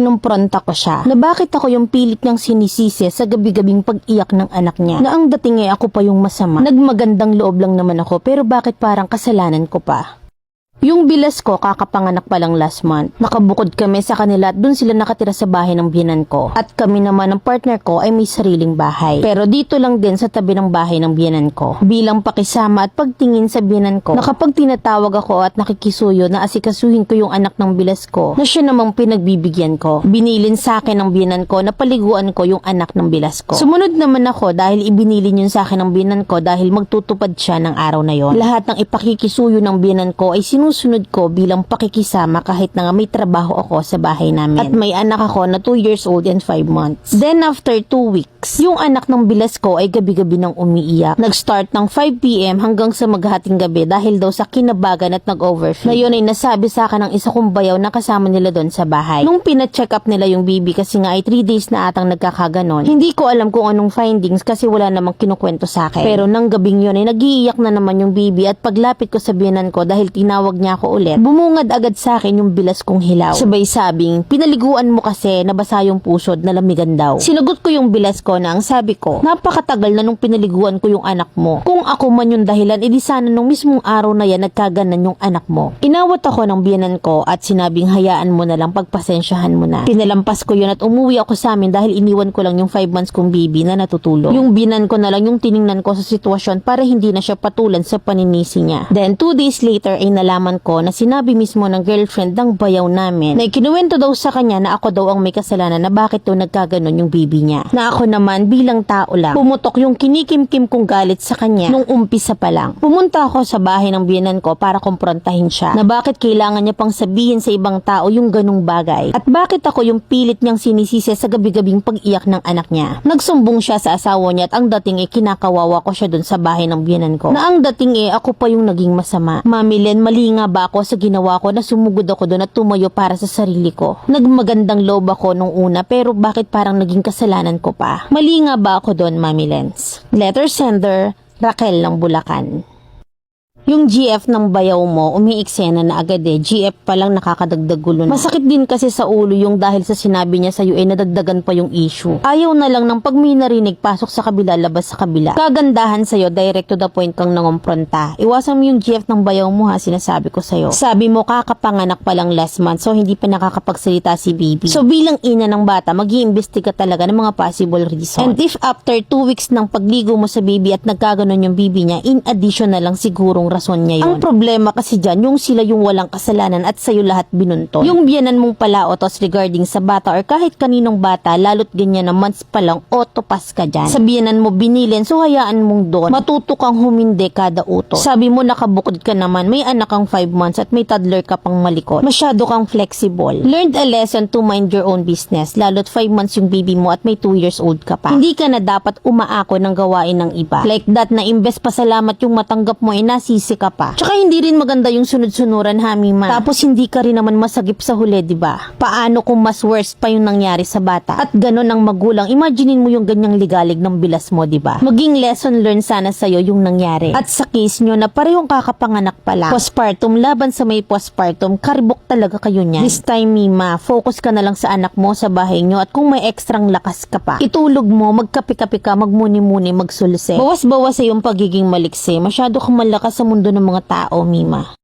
kinumpronta ko siya na bakit ako yung pilit niyang sinisisi sa gabi-gabing pag-iyak ng anak niya, na ang dating ako pa yung masama. Nagmagandang loob lang naman ako, pero bakit parang kasalanan ko pa? Yung bilas ko, kakapanganak pa lang last month. Nakabukod kami sa kanila at dun sila nakatira sa bahay ng biyenan ko. At kami naman ng partner ko ay may sariling bahay. Pero dito lang din sa tabi ng bahay ng biyenan ko. Bilang pakisama at pagtingin sa biyenan ko, na kapag tinatawag ako at nakikisuyo na asikasuhin ko yung anak ng bilas ko, na siya namang pinagbibigyan ko. Binilin sa akin ng biyenan ko na paliguan ko yung anak ng bilas ko. Sumunod naman ako dahil ibinilin yun sa akin ng biyenan ko dahil magtutupad siya ng araw na yon. Lahat ng ipakikisuyo ng biyenan ko ay sinusunod ko bilang pakikisama kahit na nga may trabaho ako sa bahay namin. At may anak ako na 2 years old and 5 months. Then after 2 weeks, yung anak ng bilas ko ay gabi-gabi nang umiiyak. Nag-start ng 5 PM hanggang sa maghahating gabi dahil daw sa kinabagan at nag-overfeed. Ngayon ay nasabi sa akin ng isa kong bayaw na kasama nila doon sa bahay. Nung pina-check up nila yung baby kasi nga ay 3 days na atang nagkakaganon, hindi ko alam kung anong findings kasi wala namang kinukwento sa akin. Pero nang gabing yun ay nag-iiyak na naman yung baby at paglapit ko sa biyenan ko dahil tinawag niya ako ulit, bumungad agad sa akin yung bilas kong hilaw. Sabay sabing, pinaliguan mo kasi nabasa yung pusod na lamigan daw. Sinagot ko yung bilas ko na ang sabi ko, napakatagal na nung pinaliguan ko yung anak mo. Kung ako man yung dahilan, edi sana nung mismong araw na yan nagkaganan yung anak mo. Inawat ako ng biyenan ko at sinabing hayaan mo na lang, pagpasensyahan mo na. Pinalampas ko yun at umuwi ako sa amin dahil iniwan ko lang yung 5 months kong baby na natutulog. Yung biyenan ko na lang yung tiningnan ko sa sitwasyon para hindi na siya patulan sa paninisi niya. Then 2 days later ay nalaman ko na sinabi mismo ng girlfriend ng bayaw namin na ikinuwento daw sa kanya na ako daw ang may kasalanan na bakit daw nagkaganon yung baby niya. Na ako naman bilang tao lang, pumutok yung kinikimkim kong galit sa kanya nung umpisa pa lang. Pumunta ako sa bahay ng biyenan ko para kumprontahin siya na bakit kailangan niya pang sabihin sa ibang tao yung ganung bagay at bakit ako yung pilit niyang sinisisi sa gabi-gabing pag-iyak ng anak niya. Nagsumbong siya sa asawa niya at ang dating kinakawawa ko siya dun sa bahay ng biyenan ko na ang dating ako pa yung naging masama. Mami Len, mali nga ba ako sa ginawa ko na sumugod ako doon at tumayo para sa sarili ko? Nagmagandang loob ako nung una pero bakit parang naging kasalanan ko pa? Mali nga ba ako doon, Mami Lens? Letter sender, Raquel ng Bulacan. Yung GF ng bayaw mo, umiiksena na agad GF pa lang nakakadagdag gulo na. Masakit din kasi sa ulo yung dahil sa sinabi niya sa'yo nadagdagan pa yung issue. Ayaw na lang ng pag may narinig, pasok sa kabila, labas sa kabila. Kagandahan sa'yo, direct to the point kang nangompronta. Iwasan mo yung GF ng bayaw mo sinasabi ko sa'yo. Sabi mo, kakapanganak pa lang last month, so hindi pa nakakapagsalita si baby. So bilang ina ng bata, mag-iimbestiga talaga ng mga possible reason. And if after 2 weeks ng pagligo mo sa baby at nagkaganon yung baby niya, in addition na lang sigurong rason niya yun. Ang problema kasi dyan, yung sila yung walang kasalanan at sa'yo lahat binunton. Yung biyanan mong pala otos regarding sa bata or kahit kaninong bata, lalo't ganyan na months pa lang, otopas ka dyan. Sa biyanan mo binilin, so hayaan mong doon, matuto kang humindi kada utos. Sabi mo nakabukod ka naman, may anak kang 5 months at may toddler ka pang malikot. Masyado kang flexible. Learned a lesson to mind your own business, lalo't 5 months yung baby mo at may 2 years old ka pa. Hindi ka na dapat umaako ng gawain ng iba. Like that na imbes pasalamat yung matanggap mo nasisi ka pa. Tsaka hindi rin maganda yung sunod-sunuran Mima. Tapos hindi ka rin naman masagip sa huli, diba? Paano kung mas worst pa yung nangyari sa bata? At ganon ang magulang, imaginein mo yung ganyang ligalig ng bilas mo, diba? Maging lesson learned sana sa'yo yung nangyari. At sa case nyo na parehong kakapanganak pala, postpartum laban sa may postpartum, karibok talaga kayo niyan. This time Mima, focus ka na lang sa anak mo sa bahay nyo at kung may ekstrang lakas ka pa, itulog mo, magkape-kape ka, magmuni-muni, magsulse. Bawas-bawas sa yung pagiging maliksi. Masyado kang malakas sa mundo ng mga tao, Mima.